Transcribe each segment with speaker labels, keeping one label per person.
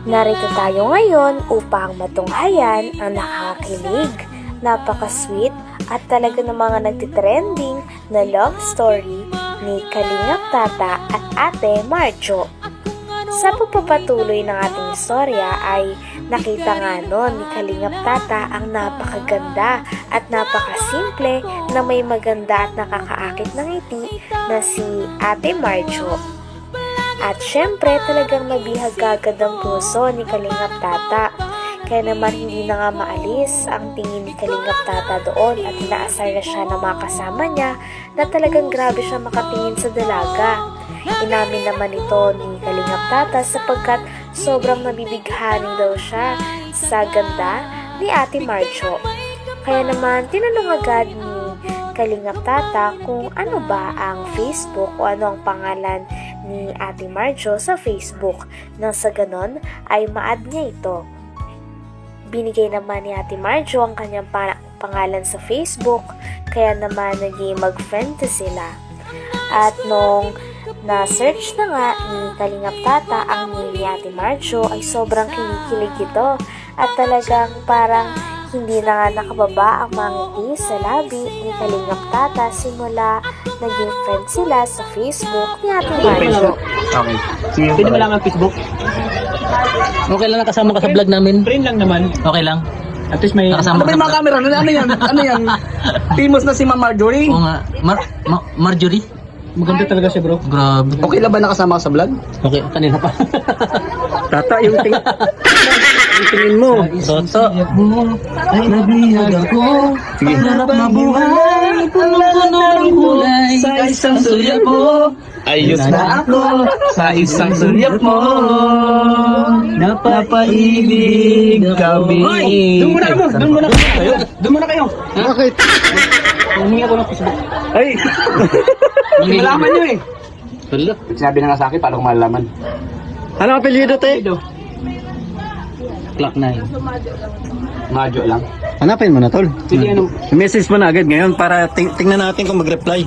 Speaker 1: Narito tayo ngayon upang matunghayan ang nakakakilig, napaka-sweet at talaga ng mga nagtitrending na love story ni Kalingap Tata at Ate Marjo. Sa pagpapatuloy ng ating istorya ay nakita nga noon ni Kalingap Tata ang napakaganda at napakasimple na may maganda at nakakaakit ng ngiti na si Ate Marjo. At syempre talagang nabihag agad ang puso ni Kalingap Tata. Kaya naman hindi na nga maalis ang tingin ni Kalingap Tata doon at inaasar na siya ng mga kasama niya na talagang grabe siya makatingin sa dalaga. Inamin naman ito ni Kalingap Tata sapagkat sobrang nabibighanin daw siya sa ganda ni Ate Marjo. Kaya naman tinanong agad ni Kalingap Tata kung ano ba ang Facebook o ano ang pangalan ni Ate Marjo sa Facebook nang sa ganon ay ma-add niya ito. Binigay naman ni Ate Marjo ang kanyang pangalan sa Facebook kaya naman naging mag-friend sila. At nung na-search na nga ni Kalingap Tata ang name ni Ate Marjo ay sobrang kinikilig ito at talagang parang hindi na nga nakababa ang mga ngiti sa labi ni Kalingap Tata simula naging friend sila sa Facebook ni Ate Marjo.
Speaker 2: Okay. Sige, pwede mo lang ang Facebook?
Speaker 3: Okay lang nakasama ka sa vlog namin?
Speaker 2: Friend lang naman.
Speaker 3: Okay lang.
Speaker 2: At least may...
Speaker 3: Nakasama
Speaker 2: Ano ba yung mga camera? Ano yan? Ano yan? Famous na si Ma'am Marjorie?
Speaker 3: Oo nga. Marjorie?
Speaker 2: Maganda talaga siya, bro.
Speaker 3: Grabe.
Speaker 2: Okay lang ba nakasama ka sa vlog?
Speaker 3: Okay, kanina pa.
Speaker 2: Tata, yung tingin mo.
Speaker 3: Toto.
Speaker 2: Ay, nabihag ako. Sige.
Speaker 3: Sarap na buhay, puno-puno ng kulay.
Speaker 2: Sa isang sulyap mo. Ayos na ako sa isang sulyap mo. Napaibig kami. Doon muna kayo. Doon muna kayo. Doon muna kayo. Bakit? Humingi ako ng Facebook. Ay! Malaman nyo eh.
Speaker 3: Wala.
Speaker 2: Sinabi na nga sa akin, paano ko malalaman?
Speaker 4: Ano ang apelyido, te?
Speaker 3: Clock 9.
Speaker 2: Majo lang.
Speaker 4: Hanapin mo na, tol.
Speaker 2: Sige, ano?
Speaker 4: I-message mo na agad ngayon para tingnan natin kung mag-reply.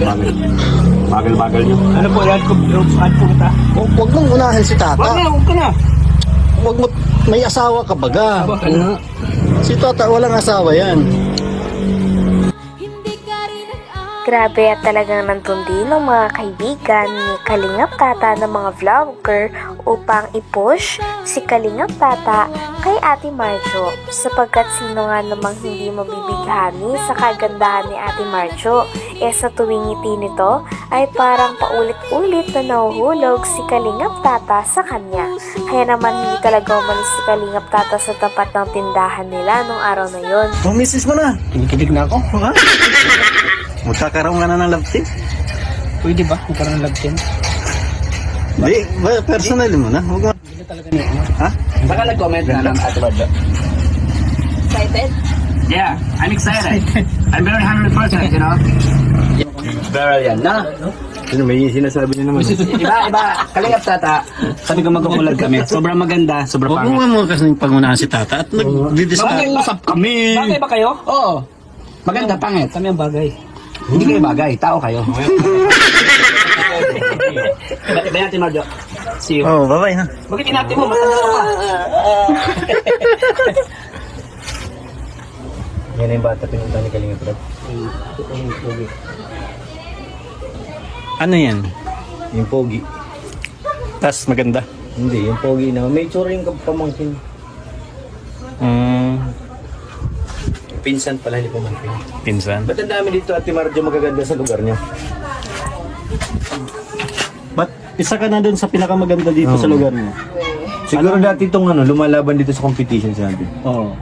Speaker 2: Bagal nyo. Ano po, add ko kita.
Speaker 4: Huwag mong unahin si Tata.
Speaker 2: Huwag ka na.
Speaker 4: Huwag mo, may asawa ka baga.
Speaker 2: Asawa ka na.
Speaker 4: Si Tata, walang asawa yan.
Speaker 1: Grabe at talagang nandun din ng mga kaibigan ni Kalingap Tata ng mga vlogger upang i-push si Kalingap Tata kay Ate Marjo sapagkat sino nga namang hindi mabibighani sa kagandahan ni Ate Marjo. Sa tuwing ngiti nito ay parang paulit-ulit na nahuhulog si Kalingap Tata sa kanya. Kaya naman hindi talaga umalis si Kalingap Tata sa tapat ng tindahan nila nung araw na yon.
Speaker 4: Oh, message mo na.
Speaker 2: Kinikilig na ako.
Speaker 4: Ha? Magkakaroon ka na ng love team?
Speaker 2: Pwede ba? Magkaroon ng love team?
Speaker 4: Hindi, personal mo na. Huwag mo.
Speaker 2: Hindi talaga niya.
Speaker 4: Ha?
Speaker 2: Saka nag-comment na lang Ate Marjo.
Speaker 1: Excited?
Speaker 2: Yeah, I'm excited. I'm very 100%, you know? Very yan na.
Speaker 4: Ano, may sinasabi niyo naman.
Speaker 2: Iba. Kalingap Tata. Sabi ko magkukulag kami. Sobrang maganda, sobrang
Speaker 4: Huwag
Speaker 2: pangit.
Speaker 4: mo kasi pangunahan si Tata at nag-discuss kami.
Speaker 2: Bagay ba kayo? Oo. Maganda, pangit. Kami ang bagay. Hindi kayo bagay, tao kayo. Iba natin, Marjo. See you.
Speaker 4: Oh, bye-bye ha.
Speaker 2: Bakit natin mo? Matanda ka pa.
Speaker 4: Yan yung bata pinunta ni Kalingap Rab. Ano yan? Yung pogi. Tas maganda. Hindi, yung pogi na. May tsura yung pamangkin.
Speaker 2: Pinsan pala, hindi pamangkin.
Speaker 4: Pinsan.
Speaker 2: Ba't ang dami dito Ate Marjo magaganda sa lugar niya?
Speaker 4: Ba't isa ka na dun sa pinakamaganda dito sa lugar mo?
Speaker 5: Siguro dati itong lumalaban dito sa competition sa atin.
Speaker 4: Oo.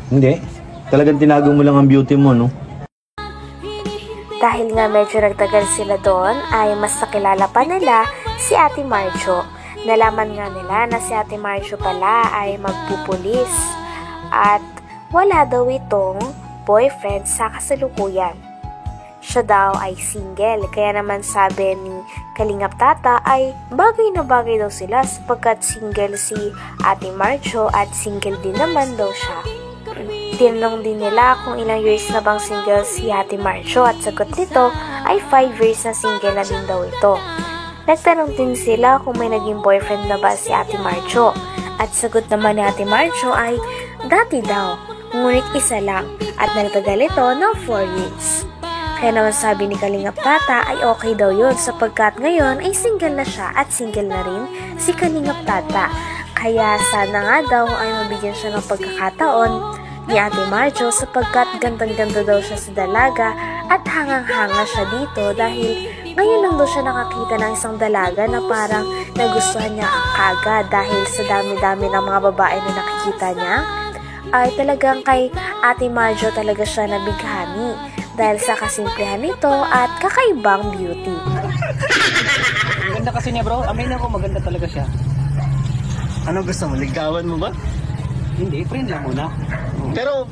Speaker 5: Hindi. Talagang tinago mo lang ang beauty mo, no?
Speaker 1: Dahil nga medyo nagtagal sila doon ay mas nakilala pa nila si Ate Marjo. Nalaman nga nila na si Ate Marjo pala ay magpupulis at wala daw itong boyfriend sa kasalukuyan. Siya daw ay single, kaya naman sabi ni Kalingap Tata ay bagay na bagay daw sila sapagkat single si Ate Marjo at single din naman daw siya. Tinanong din nila kung ilang years na bang single si Ate Marjo at sagot nito ay 5 years na single na din daw ito. Nagtanong din sila kung may naging boyfriend na ba si Ate Marjo. At sagot naman ni Ate Marjo ay dati daw, ngunit isa lang at nagtagal ito ng 4 years. Kaya naman sabi ni Kalingap Tata ay okay daw yun sapagkat ngayon ay single na siya at single na rin si Kalingap Tata. Kaya sana nga daw ay mabigyan siya ng pagkakataon ni Ate Marjo sapagkat gandang-ganda daw siya sa dalaga at hangang-hanga siya dito dahil ngayon lang daw siya nakakita ng isang dalaga na parang nagustuhan niya kagad dahil sa dami-dami ng mga babae na nakikita niya ay talagang kay Ate Marjo talaga siya nabighani dahil sa kasimplihan nito at kakaibang beauty.
Speaker 2: Maganda kasi niya bro, amin ako maganda talaga siya.
Speaker 4: Ano gusto mo? Ligawan mo ba?
Speaker 2: Hindi, friend lang muna.
Speaker 4: Pero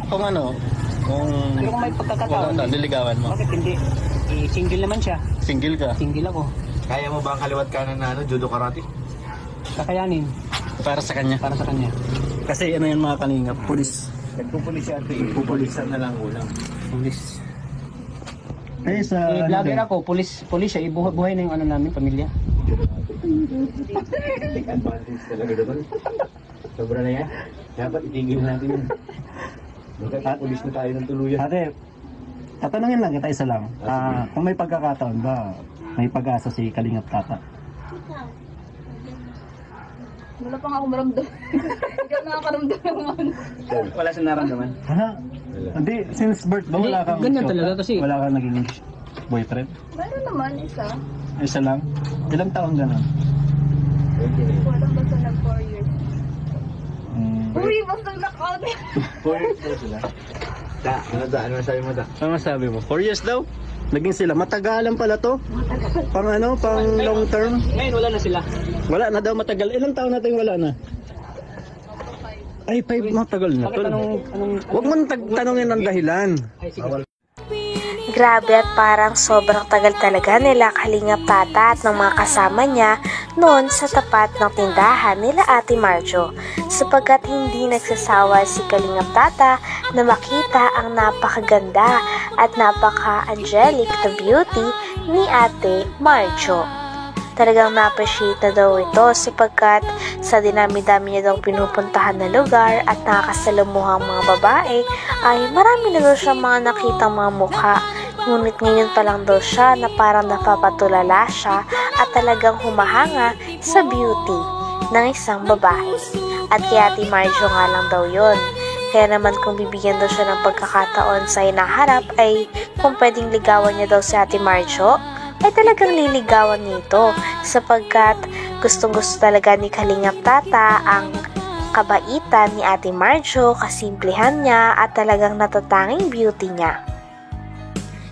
Speaker 4: kung ano,
Speaker 2: Pero kung may pagkakataon,
Speaker 4: nililigawan mo?
Speaker 2: bakit hindi? Single naman siya.
Speaker 4: Single ka?
Speaker 2: Single ako.
Speaker 5: Kaya mo ba ang kaliwat kanan na judo karate?
Speaker 2: Kakayanin
Speaker 4: Para sa kanya.
Speaker 2: para sa kanya.
Speaker 4: Kasi ano yan mga Kalingap, pulis.
Speaker 5: Nagpupulis siya ito, ipupulisan na lang ulang.
Speaker 2: Pulis.
Speaker 4: Eh sa
Speaker 2: Vlogger ako, pulis siya. Buhay na yung ano namin, pamilya.
Speaker 5: Take advantage talaga doon. Sobra na yan. Dapat itigil natin yun. Magkakapulis na tayo ng tuluyan.
Speaker 4: Ate, tatanungin lang kita isa lang. Kung may pagkakataon ba, may pag-asa si Kalingap Tata?
Speaker 3: Wala pa nga ako maramdam. Hindi ako nakakaramdam naman.
Speaker 2: Wala siya naramdaman.
Speaker 4: Ha? Hindi, since birth ba wala kang...
Speaker 2: Ganyan talaga kasi.
Speaker 4: Wala kang naging boyfriend?
Speaker 3: Meron naman isa.
Speaker 4: Isa lang? Ilang taon gano'n?
Speaker 3: Walang basta nag 4 years.
Speaker 4: Hmm.
Speaker 3: Uy, basta nag-out.
Speaker 5: 4 years na sila. Ano sabi mo da?
Speaker 4: Ano masabi mo? 4 years daw? Naging sila. Matagalan pala to? Pang ano? Pang long term?
Speaker 2: Ngayon wala na sila.
Speaker 4: Wala na daw matagal. Ilang taon natin wala na? Ay, 5 matagal na to.
Speaker 2: Bakit anong
Speaker 4: Huwag mo tanongin ng dahilan.
Speaker 2: Ay, sige.
Speaker 1: Grabe at parang sobrang tagal talaga nila Kalingap Tata at ng mga kasama niya noon sa tapat ng tindahan nila Ate Marjo sapagkat hindi nagsasawa si Kalingap Tata na makita ang napakaganda at napaka-angelic na beauty ni Ate Marjo. Talagang na-appreciate na daw ito sapagkat sa dinami-dami niya daw pinupuntahan na lugar at nakakasalamuhang mga babae ay marami na daw siya mga nakitang mga mukha. Ngunit ngayon pa lang daw siya na parang napapatulala siya at talagang humahanga sa beauty ng isang babae. At kay Ate Marjo nga lang daw yon. Kaya naman kung bibigyan daw siya ng pagkakataon sa hinaharap ay kung pwedeng ligawan niya daw si Ate Marjo, ay talagang liligawan niya ito sapagkat gustong-gusto talaga ni Kalingap Tata ang kabaitan ni Ate Marjo, kasimplihan niya at talagang natatanging beauty niya.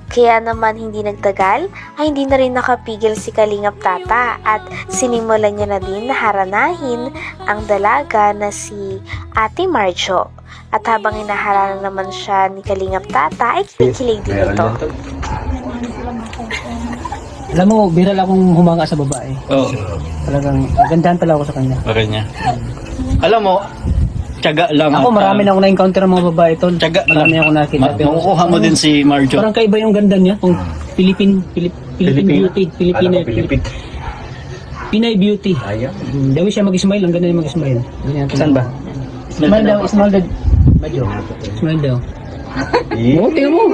Speaker 1: Kaya naman hindi nagtagal ay hindi na rin nakapigil si Kalingap Tata at sinimulan niya na din na haranahin ang dalaga na si Ate Marjo. At habang inaharana naman siya ni Kalingap Tata ay kinikilig din ito.
Speaker 2: Alam mo, biral akong humanga sa babae.
Speaker 4: Oo.
Speaker 2: Talagang, nagandahan talaga ako sa kanya.
Speaker 4: Okay niya. Alam mo, tiyaga lang.
Speaker 2: Ako, marami na akong na-encounter ng mga babae tol.
Speaker 4: Tiyaga
Speaker 2: Marami
Speaker 4: lang.
Speaker 2: akong nakita. Pero
Speaker 4: Makukuha mo din si Marjo.
Speaker 2: parang kaiba yung ganda niya. Kung Philippine beauty. Pinay beauty. Dawi siya mag-smile. Ang ganda niya mag-smile.
Speaker 4: Saan ba?
Speaker 2: Smile daw. Smile daw. Oo, tingnan mo.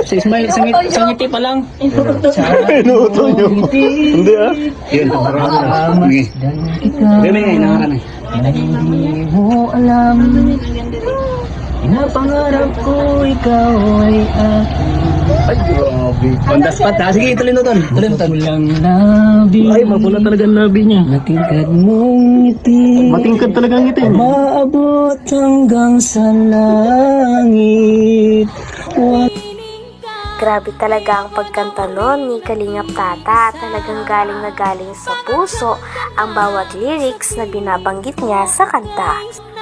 Speaker 2: Sa smile, sa ngiti pa lang.
Speaker 4: Inuuto niyo. Hindi ah. Yun. Sige.
Speaker 2: Ganun nga, inaharan eh. Hindi mo alam. Inapangarap ko ikaw ay akin.
Speaker 5: Ay, grabe.
Speaker 2: On the spot ha. Sige, tuloy mo tol. Walang labi.
Speaker 4: Ay, mapula talaga ang labi niya.
Speaker 2: Natingkad mong ngiti.
Speaker 4: Matingkad talaga ang ngiti.
Speaker 2: Maabot hanggang sa langit.
Speaker 1: Grabe talaga ang pagkanta nun ni Kalingap Tata. Talagang galing na galing sa puso ang bawat lyrics na binabanggit niya sa kanta.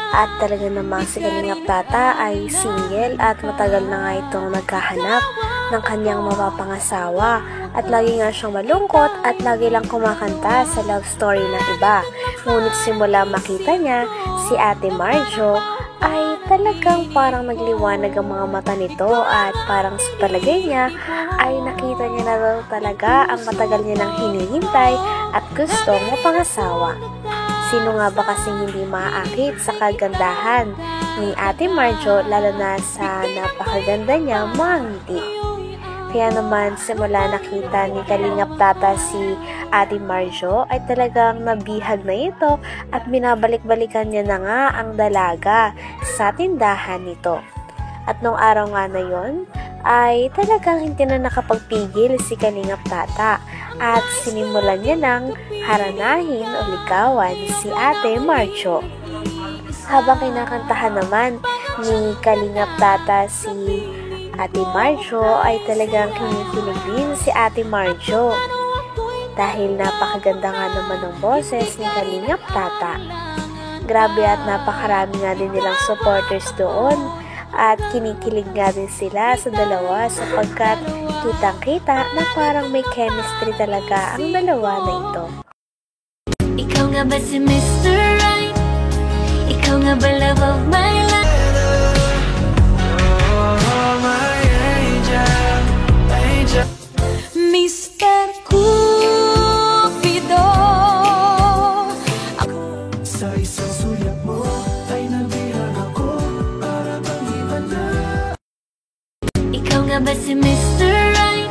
Speaker 1: At talaga namang si Kalingap Tata ay single at matagal na nga itong naghahanap ng kanyang mapapangasawa. At lagi nga siyang malungkot at lagi lang kumakanta sa love story ng iba. Ngunit simula makita niya si Ate Marjo ay talagang parang nagliwanag ang mga mata nito at parang sa palagay niya ay nakita niya na daw talaga ang matagal niya nang hinihintay at gustong mapangasawa. Sino nga ba kasing hindi maaakit sa kagandahan ni Ate Marjo, lalo na sa napakaganda niya mga ngiti. Kaya naman simula nakita ni Kalingap Tata si Ate Marjo ay talagang nabihag na ito at binabalik-balikan niya na nga ang dalaga sa tindahan nito. At nung araw nga na yon ay talagang hindi na nakapagpigil si Kalingap Tata at sinimulan niya ng haranahin o ligawan si Ate Marjo. Habang kinakantahan naman ni Kalingap Tata si Ate Marjo ay talagang kinikilig din si Ate Marjo dahil napakaganda nga naman ng boses ni Kalingap Tata. Grabe at napakarami nga din nilang supporters doon at kinikilig nga din sila sa dalawa sapagkat kitang-kita na parang may chemistry talaga ang dalawa na ito.
Speaker 3: Ikaw nga ba si Mr. Right? Ikaw nga ba love of my life? Mr. Cupido,
Speaker 6: sa isang sulyap mo ay nabihan ako para bang iba na.
Speaker 3: ikaw nga ba si Mr. Right?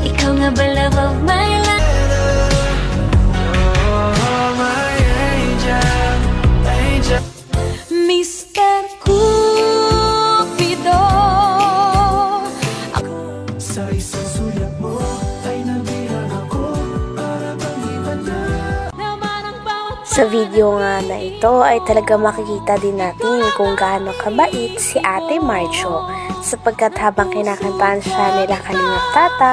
Speaker 3: Ikaw nga ba love of my life? Mr. Cupido,
Speaker 6: Sa isang sulyap mo ay nabihan ako para bang iba na.
Speaker 1: Sa video nga na ito ay talaga makikita din natin kung gaano kabait si Ate Marjo sapagkat habang kinakantahan siya nila Kalingap Tata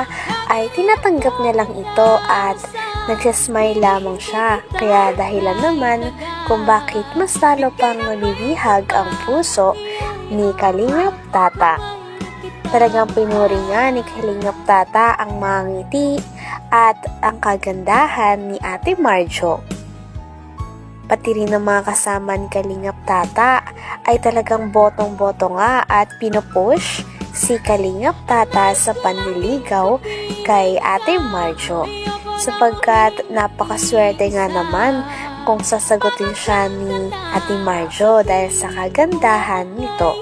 Speaker 1: ay tinatanggap niya lang ito at nagsasmile lamang siya. Kaya dahilan naman kung bakit mas lalo pang nabibihag ang puso ni Kalingap Tata. Talagang pinuri nga ni Kalingap Tata ang mga ngiti at ang kagandahan ni Ate Marjo. Pati rin ng mga kasama ni Kalingap Tata ay talagang botong-boto nga at pinupush si Kalingap Tata sa panliligaw kay Ate Marjo sapagkat napakaswerte nga naman kung sasagutin siya ni Ate Marjo dahil sa kagandahan nito.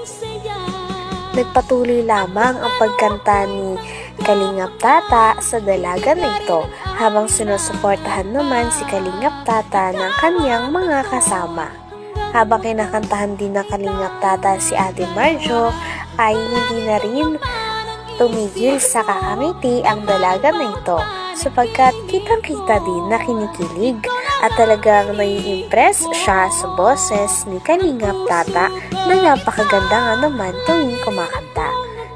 Speaker 1: Nagpatuloy lamang ang pagkanta ni Kalingap Tata sa dalaga na ito habang sinusuportahan naman si Kalingap Tata ng kanyang mga kasama. Habang kinakantahan din ng Kalingap Tata si Ate Marjo ay hindi na rin tumigil sa kakangiti ang dalaga na ito sapagkat kitang-kita din na kinikilig at talagang nai-impress siya sa boses ni Kalingap Tata na napakaganda nga naman tuwing kumakanta.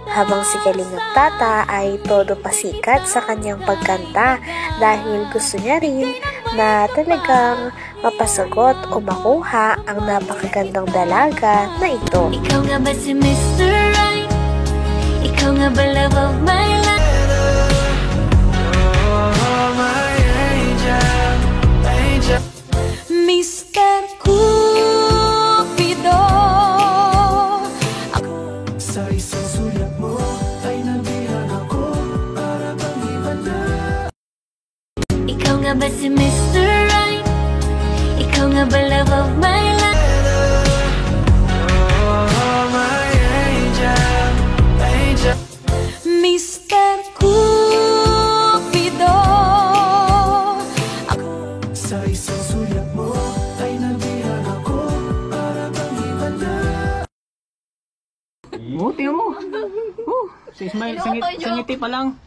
Speaker 1: Habang si Kalingap Tata ay todo pasikat sa kanyang pagkanta dahil gusto niya rin na talagang mapasagot o makuha ang napakagandang dalaga na ito.
Speaker 3: ikaw nga ba si Mr. Right? Ikaw nga ba love of my life? Mr. Cupido,
Speaker 6: Sa isang sulyap mo ay nabihan ako para bang iba na.
Speaker 3: ikaw nga ba si Mr. Right? Ikaw nga ba love of my life? Mr. Cupido,
Speaker 6: Sa isang sulyap mo ay nabihan ako para bang iba na.
Speaker 2: Buti mo. Si Ismail, sa ngiti pa lang.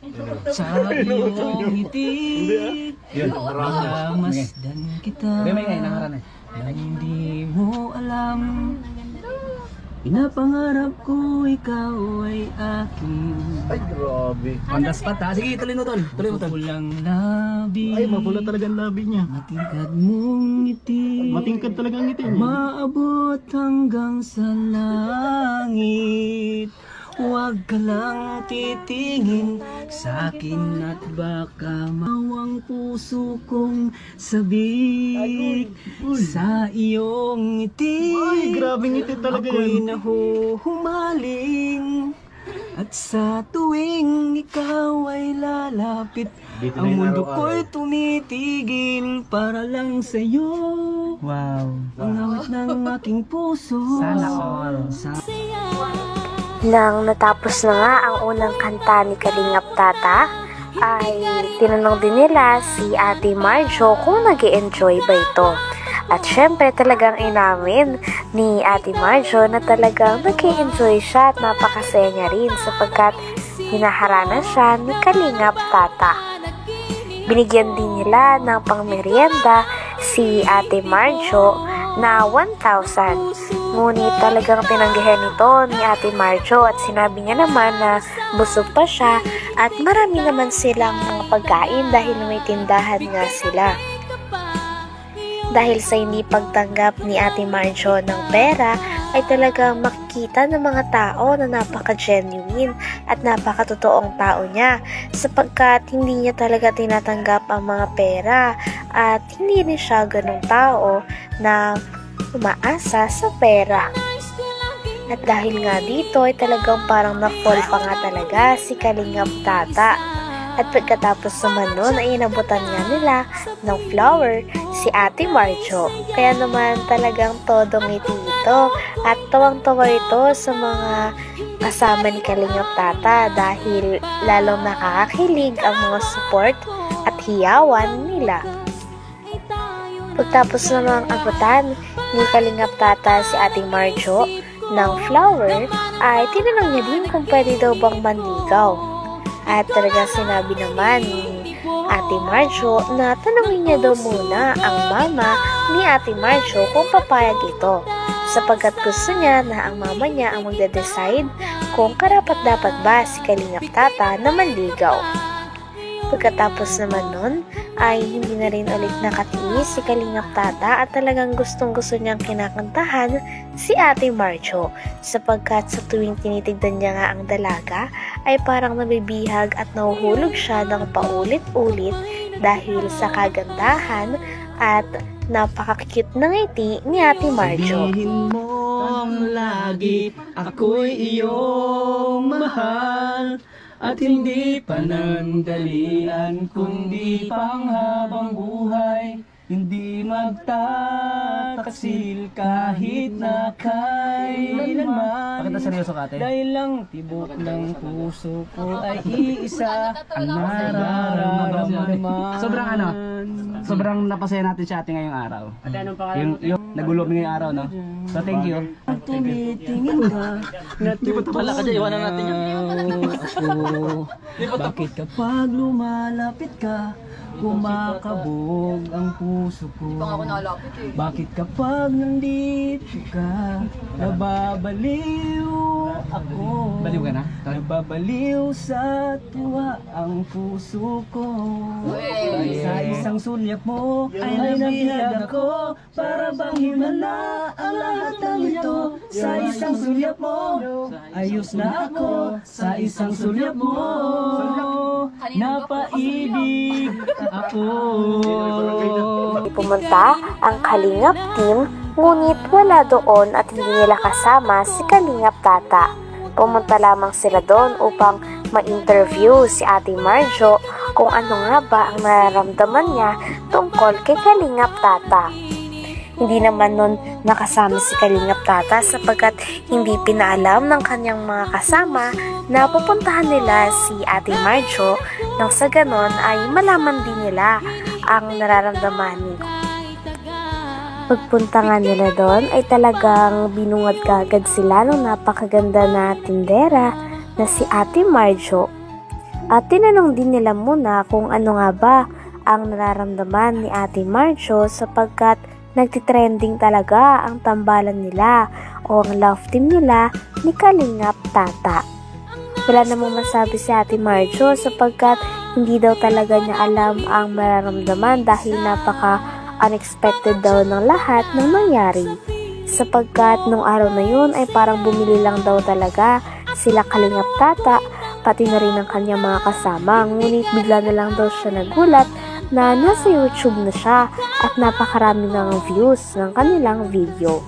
Speaker 2: Sa iyong ngiti, masdan kita. Nang hindi mo alam. Pinapangarap ko ikaw ay akin.
Speaker 4: Ay, grabe.
Speaker 2: On the spot ha. Sige, tuloy mo tol. Tuloy mo tol. Mapulang labi.
Speaker 4: Ay, mapula talaga ang labi niya.
Speaker 2: Matingkad mong ngiti.
Speaker 4: Matingkad talaga ang ngiti niya.
Speaker 2: Maabot hanggang sa langit. Huwag ka lang titingin sa'kin at baka mawang puso kong sabik sa iyong ngiti.
Speaker 4: Ay, grabing ngiti talaga
Speaker 2: Ako'y
Speaker 4: yan.
Speaker 2: nahuhumaling at sa tuwing ikaw ay lalapit,
Speaker 5: Dito na
Speaker 2: ang
Speaker 5: yung
Speaker 2: mundo
Speaker 5: araw-araw.
Speaker 2: ko'y tumitigil para lang sa'yo.
Speaker 7: Wow.
Speaker 2: Ang awit ng aking puso.
Speaker 7: Sana all.
Speaker 1: Nang natapos na nga ang unang kanta ni Kalingap Tata, ay tinanong din nila si Ate Marjo kung nag-e-enjoy ba ito. At syempre talagang inamin ni Ate Marjo na talagang nag-e-enjoy siya at napakasaya niya rin sapagkat hinaharana siya ni Kalingap Tata. Binigyan din nila ng pangmerienda si Ate Marjo na 1,000. Ngunit talagang tinanggihan nito ni Ate Marjo at sinabi niya naman na busog pa siya at marami naman silang mga pagkain dahil may tindahan nga sila. Dahil sa hindi pagtanggap ni Ate Marjo ng pera ay talagang makikita ng mga tao na napaka-genuine at napaka-totoong tao niya sapagkat hindi niya talaga tinatanggap ang mga pera at hindi rin siya ganung tao na umaasa sa pera. At dahil nga dito ay talagang parang na-fall pa nga talaga si Kalingap Tata. At pagkatapos naman nun ay inabutan nga nila ng flower si Ate Marjo. Kaya naman talagang todong ngiti ito at tawang-tawa ito sa mga kasama ni Kalingap Tata dahil lalong nakakakilig ang mga support at hiyawan nila. Pagtapos namang abutan ni Kalingap Tata si Ate Marjo ng flower, ay tinanong niya din kung pwede daw bang manligaw. At talagang sinabi naman ni Ate Marjo na tanungin niya daw muna ang mama ni Ate Marjo kung papayag ito, sapagkat gusto niya na ang mama niya ang magde-decide kung karapat-dapat ba si Kalingap Tata na manligaw. Pagkatapos naman nun, ay hindi na rin ulit nakatiis si Kalingap Tata at talagang gustong-gusto niyang kinakantahan si Ate Marjo sapagkat sa tuwing tinitignan niya nga ang dalaga ay parang nabibihag at nahuhulog siya ng paulit-ulit dahil sa kagandahan at napaka-cute na ngiti ni Ate Marjo.
Speaker 2: Sabihin mong lagi ako'y iyong mahal at hindi panandalian kundi panghabang buhay, hindi magtatasil kahit na kailanman.
Speaker 7: Bakit na seryoso ka, ate?
Speaker 2: Dahil lang tibok ng puso ko ay iisa ang nararamdaman.
Speaker 7: Sobrang napasaya natin si ate ngayong araw. Yung nagulo ngayong araw, no? So thank you.
Speaker 2: Tumitingin ka,
Speaker 4: Wala ka dyan, iwanan natin yan.
Speaker 2: ako. Bakit kapag lumalapit ka, kumakabog ang puso ko? Bakit kapag nandito ka, nababaliw ako?
Speaker 7: Baliw ka na?
Speaker 2: Nababaliw sa tuwa ang puso ko. Sa isang sulyap mo ay nabihag ako, para bang himala ang lahat ng ito. Sa isang sulyap mo, ayos na ako. Sa isang sulyap mo, napaibig ako.
Speaker 1: Pumunta ang Kalingap team, ngunit wala doon at hindi nila kasama si Kalingap Tata. Pumunta lamang sila doon upang ma-interview si Ate Marjo kung ano nga ba ang nararamdaman niya tungkol kay Kalingap Tata. Hindi naman nun nakasama si Kalingap Tata sapagkat hindi pinaalam ng kanyang mga kasama na pupuntahan nila si Ate Marjo nang sa ganon ay malaman din nila ang nararamdaman niya. Pagpunta nga nila doon ay talagang binungad kagad sila ng napakaganda na tindera na si Ate Marjo. At tinanong din nila muna kung ano nga ba ang nararamdaman ni Ate Marjo sapagkat nagtitrending talaga ang tambalan nila o ang love team nila ni Kalingap Tata. Wala namang masabi si Ate Marjo sapagkat hindi daw talaga niya alam ang mararamdaman dahil napaka-unexpected daw ng lahat ng nangyari. Sapagkat nung araw na yun ay parang bumili lang daw talaga sila Kalingap Tata, pati na rin ang kanyang mga kasama. Ngunit bigla na lang daw siya nagulat na nasa YouTube na siya at napakarami ng views ng kanilang video.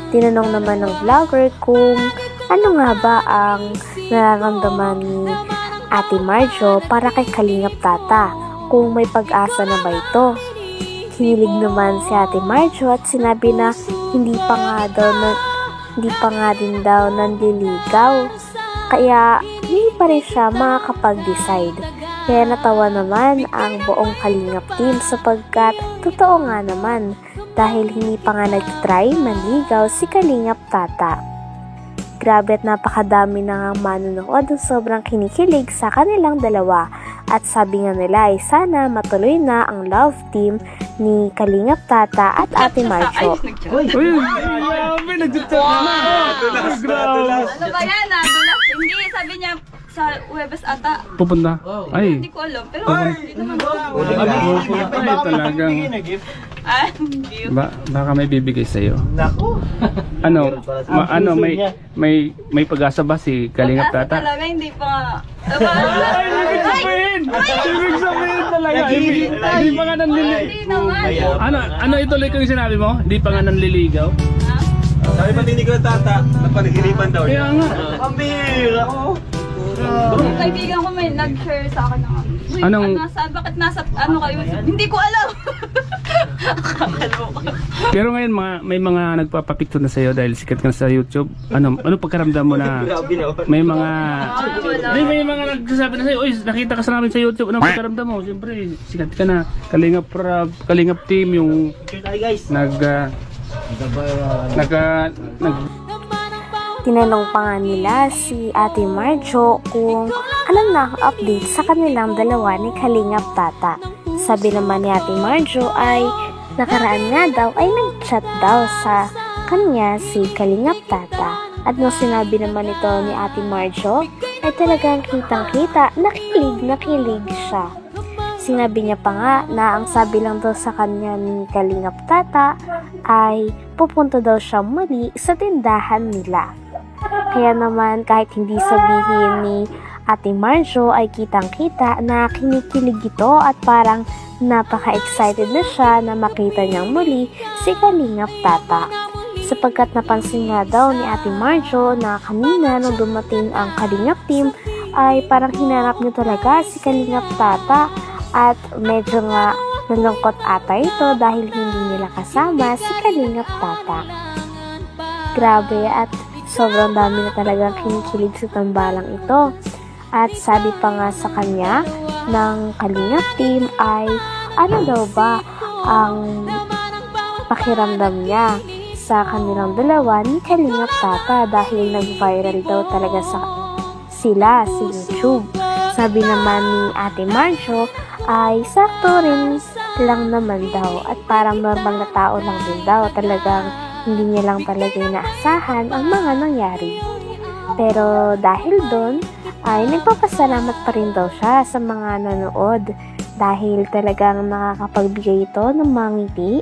Speaker 1: Tinanong naman ng vlogger kung ano nga ba ang nararamdaman ni Ate Marjo para kay Kalingap Tata, kung may pag-asa na ba ito. Hinilig naman si Ate Marjo at sinabi na hindi pa nga din daw nanliligaw, kaya hindi pa rin siya makakapag-decide. Kaya natawa naman ang buong Kalingap team sapagkat totoo nga naman dahil hindi pa nga nag-try manligaw si Kalingap Tata. Grabe at napakadami na nga manonood at sobrang kinikilig sa kanilang dalawa. At sabi nga nila ay sana matuloy na ang love team ni Kalingap Tata at Ate Marjo.
Speaker 7: Uy, grabe, nag-chat na. Grabe.
Speaker 8: Ano ba yan? Nadulas. Hindi, sabi niya sa Huwebes ata.
Speaker 7: Pupunta? Ay.
Speaker 8: Hindi ko alam. Pero hindi naman ko.
Speaker 7: Ay, talagang. Baka may bibigay sa'yo.
Speaker 4: Nako.
Speaker 7: Ano, may pag-asa ba si Kalingap Tata?
Speaker 8: Talaga, hindi pa.
Speaker 7: Ibig sabihin talaga. Hindi pa nga nanliligaw.
Speaker 8: Hindi naman.
Speaker 7: Ano ituloy ko yung sinabi mo? Hindi pa nga nanliligaw?
Speaker 4: Sabi pa ni Tata, napanaginipan daw
Speaker 7: Kaya nga.
Speaker 4: Pambira ko.
Speaker 8: Yung kaibigan ko may nag-share sa akin ng bakit nasa ano kayo? Hindi ko alam.
Speaker 7: Pero ngayon may mga nagpapapicture na sa'yo dahil sikat ka na sa YouTube. Ano pagkaramdam mo na may mga nagsasabi na sa'yo, oy, nakita ka sa namin sa YouTube. Anong pagkaramdam mo? Siyempre, sikat ka na. Kalingap team yung
Speaker 1: Tinanong pa nga nila si Ate Marjo kung alam na ang update sa kanilang dalawa ni Kalingap Tata. Sabi naman ni Ate Marjo ay nakaraan nga daw ay nag-chat daw sa kanya si Kalingap Tata. At nung sinabi naman ito ni Ate Marjo ay talagang kitang-kita, nakilig siya. Sinabi niya pa nga na ang sabi lang daw sa kanya ni Kalingap Tata ay pupunta daw siya muli sa tindahan nila. Kaya naman kahit hindi sabihin ni Ate Marjo ay kitang-kita na kinikilig ito at parang napaka-excited na siya na makita niyang muli si Kalingap Tata. Sapagkat napansin nga daw ni Ate Marjo na kanina nung dumating ang Kalingap team ay parang hinanap niya talaga si Kalingap Tata at medyo nga nalungkot ata ito dahil hindi nila kasama si Kalingap Tata. Grabe at sobrang dami na talagang kinikilig sa tambalang ito. At sabi pa nga sa kanya ng Kalingap team ay ano daw ba ang pakiramdam niya sa kanilang dalawa ni Kalingap Tata dahil nag-viral daw talaga sila sa YouTube. Sabi naman ni Ate Marjo ay sakto rin lang naman daw at parang normal na tao lang din daw. Talagang hindi niya lang talaga inaasahan ang mga nangyari. Pero dahil doon ay nagpapasalamat pa rin daw siya sa mga nanood dahil talagang nakakapagbigay ito ng mga ngiti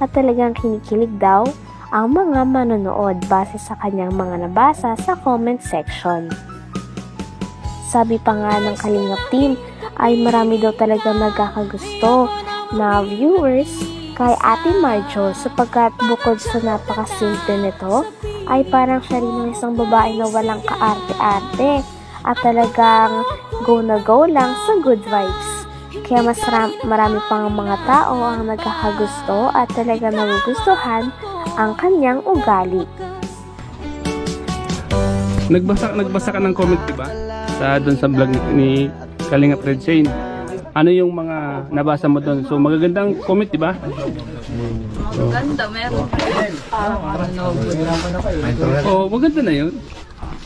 Speaker 1: at talagang kinikilig daw ang mga manonood base sa kanyang mga nabasa sa comment section. Sabi pa nga ng Kalingap team ay marami daw talaga nagkakagusto na viewers kay Ate Marjo sapagkat bukod sa napakasimple nito ay parang siya rin ang isang babae na walang kaarte-arte at talagang go na go lang sa good vibes. Kaya mas marami pang mga tao ang nagkakagusto at talagang nagugustuhan ang kanyang ugali.
Speaker 7: Nagbasa ka ng comment, diba? Doon sa vlog ni Kalingap Red Shane. Ano yung mga nabasa mo doon? So magagandang comment, diba?
Speaker 8: Maganda, meron.
Speaker 7: Oh, maganda na yun.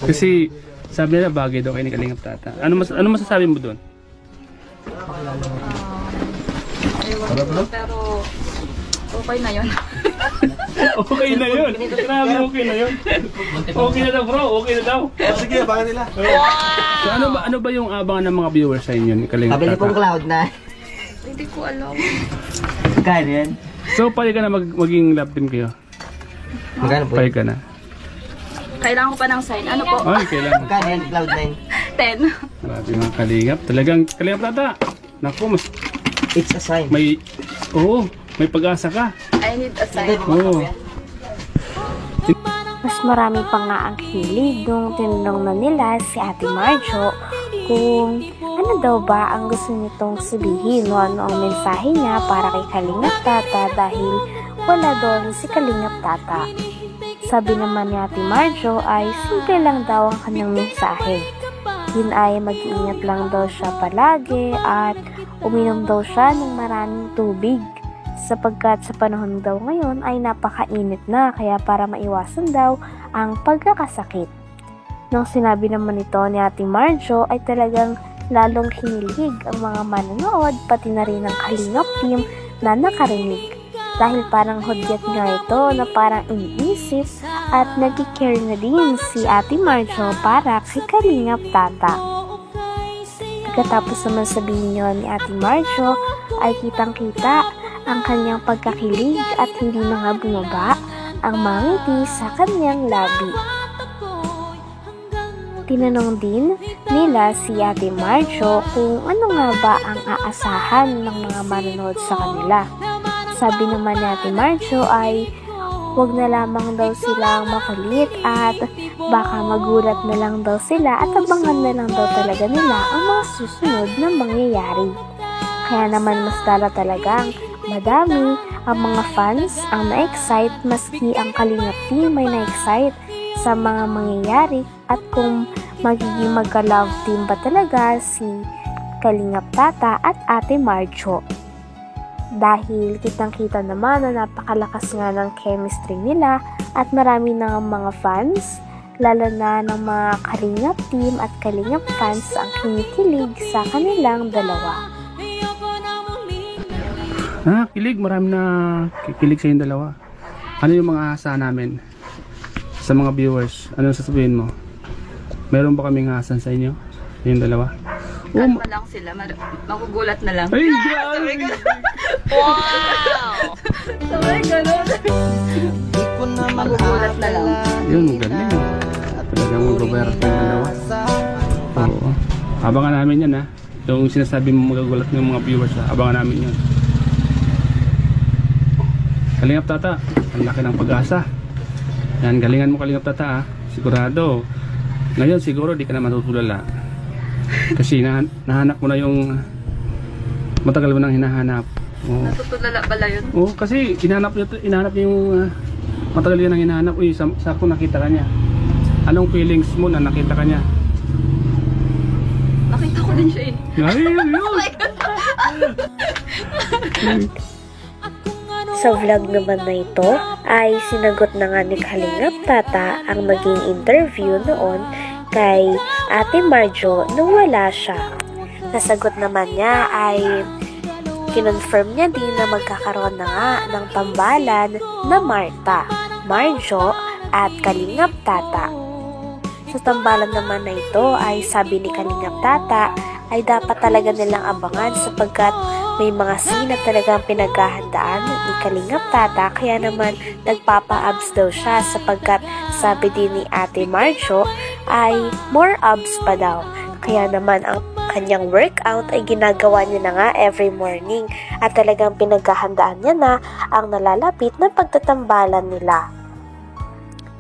Speaker 7: Kasi sabi nila bagay daw kay ni Kalingap Tata. Ano masasabi mo doon?
Speaker 8: Pero okay na yun.
Speaker 7: Okay na yun. Grabe, okay na yun. Okay na daw, bro. Okay na daw.
Speaker 4: Sige, abangan nila.
Speaker 7: So ano ba yung abangan ng mga viewers sa inyo ni Kalingap Tata?
Speaker 2: Pabili pong cloud na.
Speaker 8: Hindi ko alam.
Speaker 2: Magkano yan?
Speaker 7: So pwede ka na maging love team kayo?
Speaker 2: Magkano po?
Speaker 7: Pwede ka na.
Speaker 8: Kailangan ko pa ng sign. Ano po?
Speaker 7: Ay, kailangan.
Speaker 2: Magkano yan? Cloud 9.
Speaker 8: 10.
Speaker 7: Grabe mga kalingap. Talagang kalingap tata. Naku, mas
Speaker 2: It's a sign.
Speaker 7: may... Oo, may pag-asa ka.
Speaker 8: I need a sign.
Speaker 7: Oo.
Speaker 1: Mas marami pa nga ang hilig nung tinanong na nila si Ate Marjo kung ano daw ba ang gusto nitong sabihin o ano ang mensahe niya para kay Kalingap Tata dahil wala doon si Kalingap Tata. Sabi naman ni Ate Marjo ay simple lang daw ang kanyang mensahe. Yun ay mag-iingat lang daw siya palagi at uminom daw siya ng maraming tubig. Sapagkat sa panahon daw ngayon ay napakainit na kaya para maiwasan daw ang pagkakasakit. Nung sinabi naman ito ni Ate Marjo ay talagang lalong hinilig ang mga manonood pati na rin ang Kalingap team na nakarinig. Dahil parang hudyat nga ito na parang iniisip at nag-care na din si Ate Marjo para kay Kalingap Tata. Pagkatapos naman sabihin niyo ni Ate Marjo ay kitang-kita ang kanyang pagkakilig at hindi na nga bumaba ang mga ngiti sa kanyang labi. Tinanong din nila si Ate Marjo kung ano nga ba ang aasahan ng mga manonood sa kanila. Sabi naman ni Ate Marjo ay huwag na lamang daw silang makulit at baka magulat na lang daw sila at abangan na lang daw talaga nila ang mga susunod na mangyayari. Kaya naman mas lalo talagang madami ang mga fans ang na-excite maski ang Kalingap team ay na-excite sa mga mangyayari at kung magiging magka-love team ba talaga si Kalingap Tata at Ate Marjo. Dahil kitang-kita naman na napakalakas nga ng chemistry nila at marami na mga fans, lalo na ng mga Kalingap team at Kalingap fans ang kinikilig sa kanilang dalawa.
Speaker 7: Kilig. Marami na kikilig sa yung dalawa. Ano yung mga asa namin sa mga viewers? Ano sasabihin mo? Meron ba kaming asan sa inyo? Yung dalawa?
Speaker 8: Kalma lang sila. Magugulat na lang.
Speaker 7: Ay, grabe!
Speaker 8: Wow! Sabay ganun. Magugulat na lang.
Speaker 7: Yun, galing. Talagang magbabayar sa yung dalawa. Oo. Abangan namin yan ha. Yung sinasabi mo magagulat ng mga viewers ha. Abangan namin yun. Kalingap Tata, ang laki ng pag-asa. Yan, galingan mo Kalingap Tata ha. Sigurado. Ngayon siguro di ka na matutulala. Kasi nahanap mo na yung matagal mo nang hinahanap.
Speaker 8: Natutulala pala yun.
Speaker 7: Oo, kasi hinahanap niya yung matagal yun ang hinahanap. Uy, sakto nakita ka niya. Anong feelings mo na nakita ka niya?
Speaker 8: Nakita ko din siya eh.
Speaker 7: Ay, yun!
Speaker 1: Sa vlog naman na ito ay sinagot na nga ni Kalingap Tata ang naging interview noon kay Ate Marjo nung wala siya. Nasagot naman niya ay kinonfirm niya din na magkakaroon na nga ng tambalan na Marta, Marjo at Kalingap Tata. Sa tambalan naman na ito ay sabi ni Kalingap Tata ay dapat talaga nilang abangan sapagkat may mga scene na talagang pinaghahandaan ni Kalingap Tata kaya naman nagpapa-abs daw siya sapagkat sabi din ni Ate Marjo ay more abs pa daw. Kaya naman ang kanyang workout ay ginagawa niya na nga every morning at talagang pinaghahandaan niya na ang nalalapit na pagtatambalan nila.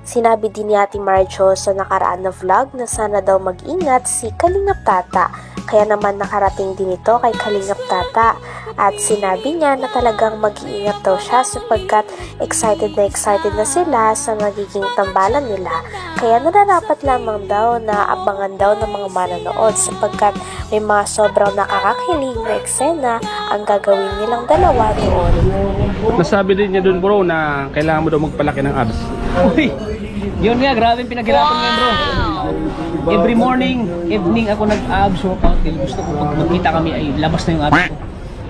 Speaker 1: Sinabi din ni Ate Marjo sa nakaraan na vlog na sana daw mag-ingat si Kalingap Tata. Kaya naman nakarating din ito kay Kalingap Tata at sinabi niya na talagang mag-iingat daw siya sapagkat excited na sila sa magiging tambalan nila. Kaya nararapat lamang daw na abangan daw ng mga manonood sapagkat may mga sobrang nakakakilig na eksena ang gagawin nilang dalawa doon.
Speaker 7: Nasabi din niya dun bro na kailangan mo daw magpalaki ng abs.
Speaker 2: Uy! Yun nga, grabe yung pinaghirapan nga bro. Every morning, evening ako nag-abs workout. Gusto ko pag magkita kami ay labas na yung abs ko.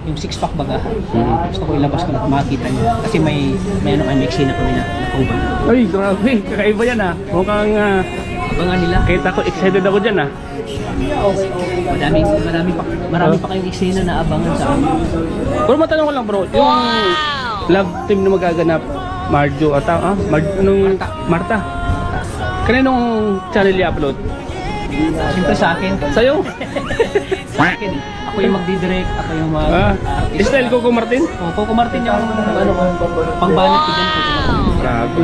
Speaker 2: Yung 6-pack baga. Gusto ko ilabas ko na makita niyo. Kasi may ano kami, eksena kami na nakauban.
Speaker 7: Ay, grabe. Kakaiba yan ha. Mukhang
Speaker 2: Abangan nila.
Speaker 7: kita ko, excited ako dyan ha.
Speaker 2: Marami pa kayong eksena na abangan sa amin.
Speaker 7: Pero matanong ko lang bro, yung love team na magaganap, Marjo at Marta. Kaninong channel i-upload?
Speaker 2: Siyempre sa akin.
Speaker 7: Sa'yo?
Speaker 2: Sa akin. Ako yung magdidirect, ako yung
Speaker 7: Style Coco Martin?
Speaker 2: Coco Martin yung pangbanat ko dyan.
Speaker 7: Grabe,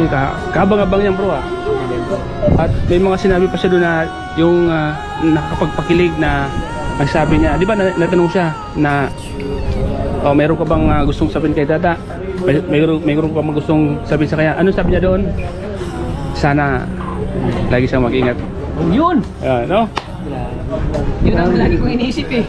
Speaker 7: kabang-abang yan bro ah. At may mga sinabi pa siya doon na yung nakakapagpakilig na ang sabi niya, di ba natanong siya na mayroon ka bang gustong sabihin kay Tata? Mayroon ka bang gustong sabihin sa kanya? Ano sabi niya doon? Sana lagi siyang mag-ingat.
Speaker 2: Yun!
Speaker 7: No?
Speaker 2: Yun ang lagi kong iniisip eh.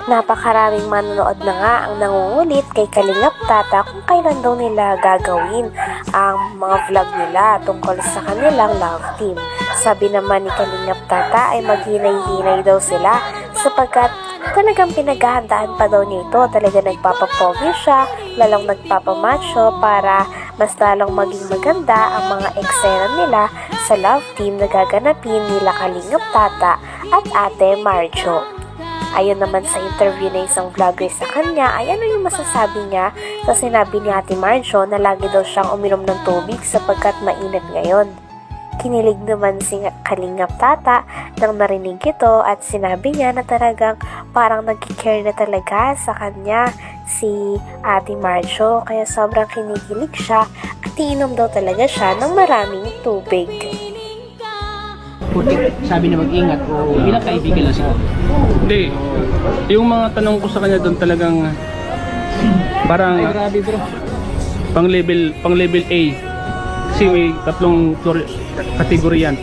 Speaker 1: Napakaraming manonood na nga ang nangungulit kay Kalingap Tata kung kailan daw nila gagawin ang mga vlog nila tungkol sa kanilang love team. Sabi naman ni Kalingap Tata ay maghinay-hinay daw sila sapagkat talagang pinaghahandaan pa daw niya ito. Talaga nagpapapogi siya, lalong nagpapamacho para mas lalong maging maganda ang mga eksena nila sa love team na gaganapin nila Kalingap Tata at Ate Marjo. Ayon naman sa interview na isang vlogger sa kanya ay ano yung masasabi niya sa sinabi ni Ate Marjo na lagi daw siyang uminom ng tubig sapagkat mainit ngayon. Kinilig naman si Kalingap Tata nang narinig ito at sinabi niya na talagang parang nag-care na talaga sa kanya si Ate Marjo kaya sobrang kinikilig siya at iinom daw talaga siya ng maraming tubig.
Speaker 2: Sabi na mag-ingat o bilang kaibigan lang siguro.
Speaker 7: Hindi. Yung mga tanong ko sa kanya doon talagang parang
Speaker 2: Grabe bro.
Speaker 7: pang level A. Kasi may tatlong kategorya yan.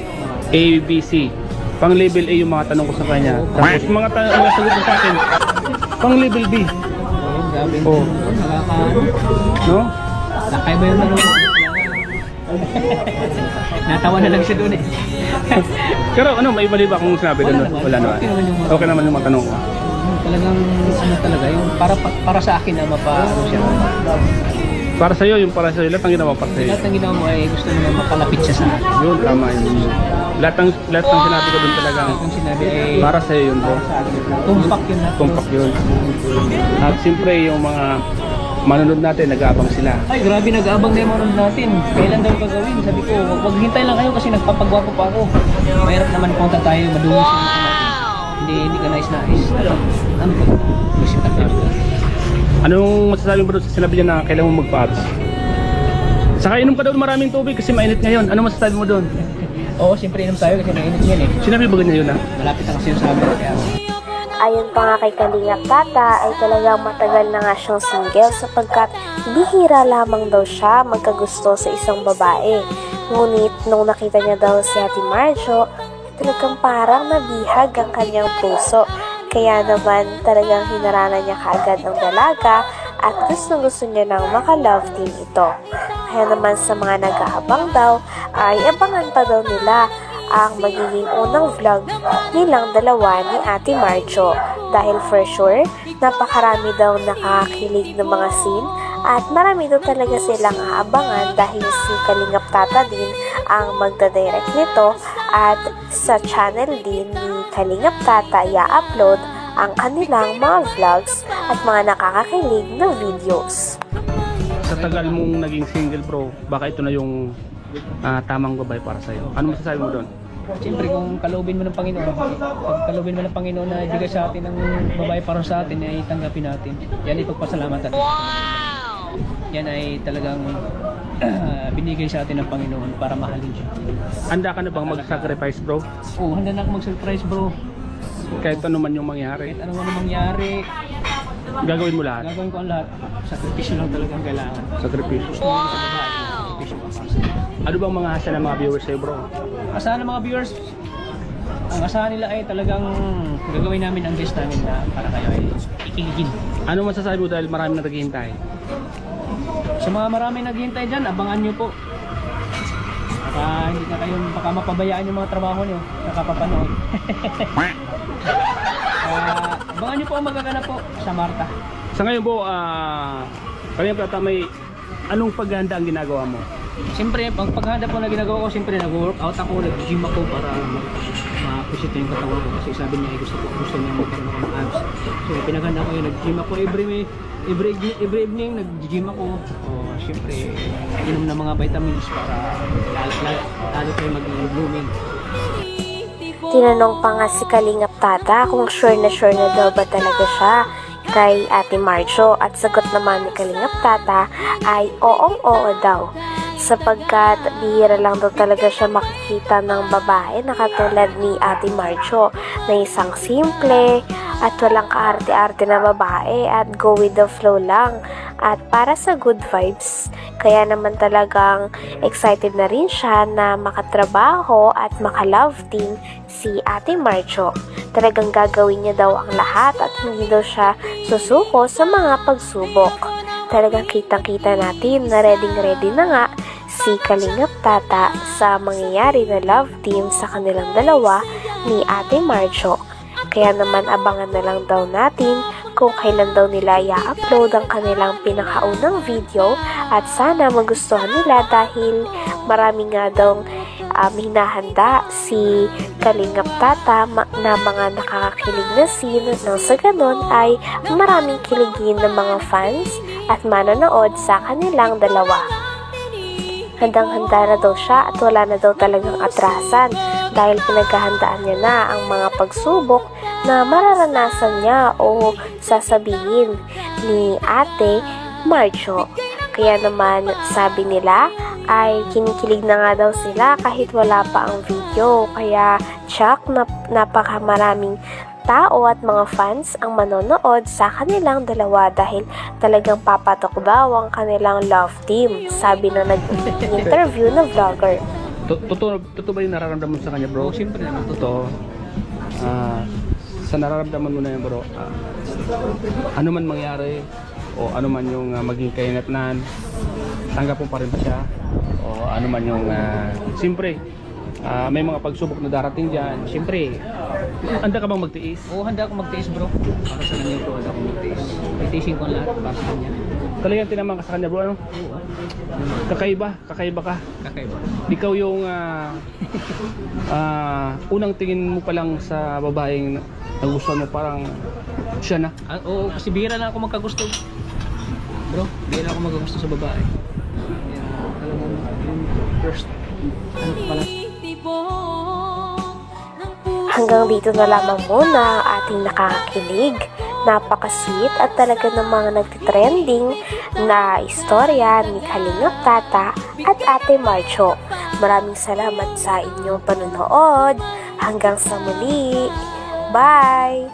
Speaker 7: A, B, C. Pang level A yung mga tanong ko sa kanya. Tapos mga sagot ko sa akin pang level B.
Speaker 2: Grabe.
Speaker 7: Oh. No?
Speaker 2: Nakay ba yung tanong mo? Natawa na lang siya doon eh.
Speaker 7: Pero ano, may mali ba kung sinabi doon? Wala naman. Okay naman yung mga tanong ko.
Speaker 2: Talagang ano talaga, yung para sa akin na mapaano siya.
Speaker 7: Para sa'yo, yung para sa'yo, lahat ng ginawa para sa'yo.
Speaker 2: Lahat ng ginawa mo ay gusto mo na mapalapit siya sa akin.
Speaker 7: Yun, tama yun. Lahat ng sinabi ko doon talagang
Speaker 2: Yung sinabi ay
Speaker 7: para sa'yo yun bro.
Speaker 2: tumpak yun na.
Speaker 7: Tumpak yun. At siyempre yung mga manunod natin, nag-aabang sila.
Speaker 2: Ay, grabe, nag-aabang na yung manunod natin. Kailan daw gagawin? Sabi ko, wag hintay lang kayo kasi nagpapagwapo pa ako. Mahirap naman punta tayo, madungis yung natin. Hindi ka nais-nais. Ano ba? Gusto ka tayo.
Speaker 7: Anong masasabi mo doon sa sinabi niya na kailangan mo magpa-abs? Saka inom ka daw maraming tubig kasi mainit ngayon. Ano masasabi mo doon?
Speaker 2: Oo, siyempre inom tayo kasi mainit yan eh.
Speaker 7: Sinabi ba ganyan yun ha?
Speaker 2: Malapit na kasi yung sabi. Kaya
Speaker 1: Ayon pa nga kay Kalingap Tata ay talagang matagal na nga siyang single sapagkat bihira lamang daw siya magkagusto sa isang babae. Ngunit nung nakita niya daw si Ate Marjo, talagang parang nabihag ang kanyang puso. Kaya naman talagang hinaranan niya kaagad ang dalaga at gusto niya nang maka-love team ito. Kaya naman sa mga nag-aabang daw ay abangan pa daw nila ang magiging unang vlog nilang dalawa ni Ate Marjo. Dahil for sure, napakarami daw nakakakilig ng mga scene at marami daw talaga silang aabangan dahil si Kalingap Tata din ang magdadirect nito at sa channel din ni Kalingap Tata i-upload ang kanilang mga vlogs at mga nakakakilig na videos.
Speaker 7: Sa tagal mong naging single bro, baka ito na yung tamang babae para sa'yo. Ano masasabi mo doon?
Speaker 2: siyempre kung kalubin mo ng Panginoon, pag kalubin mo ng Panginoon na ibigay sa atin ng babae para sa atin, ay tanggapin natin. Yan ay pagpasalamatan. Yan ay talagang binigay sa atin ng Panginoon para mahalin siya.
Speaker 7: Handa ka na bang mag-sacrifice bro?
Speaker 2: Oo, handa na ako mag-surprise bro.
Speaker 7: Kahit ano man yung mangyari?
Speaker 2: Kahit ano man mangyari,
Speaker 7: gagawin mo lahat?
Speaker 2: gagawin ko ang lahat. Sakripisyo lang talagang kailangan.
Speaker 7: Sakripisyo.
Speaker 2: Gusto mo sa babae, sakripisyo pa para sa'yo.
Speaker 7: Ano bang mga asa ng mga viewers sa'yo bro?
Speaker 2: Asahan ng mga viewers, ang asahan nila ay talagang gagawin namin ang best namin na para kayo ay ikiligin.
Speaker 7: Ano masasabi mo dahil marami na naghihintay?
Speaker 2: Sa mga marami naghihintay dyan, abangan nyo po. Hindi na kayo, baka mapabayaan yung mga trabaho nyo, nakapapanood. Abangan nyo po ang magaganap po sa Marta.
Speaker 7: Sa ngayon po, Kalingap Tata, may anong paghahanda ang ginagawa mo?
Speaker 2: Siyempre, ang paghahanda po na ginagawa ko, siyempre nag-workout ako, nag-gym ako para Ito yung katawan ko kasi sabi niya gusto niya magkaroon ako ng abs. So pinaganda ko yun, nag-gym ako every evening nag-gym ako. Syempre inom ng mga vitamins para lalo tayo maging blooming.
Speaker 1: Tinanong pa nga si Kalingap Tata kung sure na daw ba talaga siya kay Ate Marjo, at sagot naman ni Kalingap Tata ay oo daw, sapagkat bihira lang daw talaga siya makikita ng babae na katulad ni Ate Marjo na isang simple at walang kaarte-arte na babae at go with the flow lang at para sa good vibes. Kaya naman talagang excited na rin siya na makatrabaho at maka-love team si Ate Marjo. Talagang gagawin niya daw ang lahat at hindi daw siya susuko sa mga pagsubok. Talagang kitang-kita natin na ready na nga si Kalingap Tata sa mangyayari na love team sa kanilang dalawa ni Ate Marjo. Kaya naman abangan na lang daw natin kung kailan daw nila i-upload ang kanilang pinakaunang video at sana magustuhan nila dahil marami nga daw hinahanda si Kalingap Tata na mga nakakakilig na scene nang sa ganon ay maraming kiligin ng mga fans at manonood sa kanilang dalawa. Handang-handa na daw siya at wala na daw talagang atrasan dahil pinaghahandaan niya na ang mga pagsubok na mararanasan niya o sasabihin ni Ate Marjo. Kaya naman sabi nila ay kinikilig na nga daw sila kahit wala pa ang video. Kaya tsak na napakamaraming tao at mga fans ang manonood sa kanilang dalawa dahil talagang papatok daw ang kanilang love team, sabi na nag-interview na vlogger.
Speaker 7: Totoo ba yung nararamdaman sa kanya, bro?
Speaker 2: Siyempre naman
Speaker 7: Totoo. Sa nararamdaman mo na yan, bro, ano man mangyari o ano man yung maging kainatnan, tanggap mo pa rin ba siya? O ano man yung siyempre may mga pagsubok na darating dyan, siyempre handa ka bang magtiis?
Speaker 2: Oo, handa akong magtiis, bro. Para sa kanya, bro, handa akong magtiis. Titiisin ko lahat para sa kanya.
Speaker 7: Talagang tinaman ka sa kanya, bro, ano? Kakaiba ka.
Speaker 2: Kakaiba.
Speaker 7: Ikaw yung unang tingin mo pa lang sa babaeng nagustuhan mo, parang siya na.
Speaker 2: Oo, kasi bihira na ako magkagusto. Bro, bihira ako magkagusto sa babae. Alam mo, yung first, ano pala.
Speaker 1: Hanggang dito na lamang muna ang ating nakakakilig, napaka-sweet at talaga namang nagtitrending na istorya ni Kalingap Tata at Ate Marjo. Maraming salamat sa inyong panonood. Hanggang sa muli. Bye!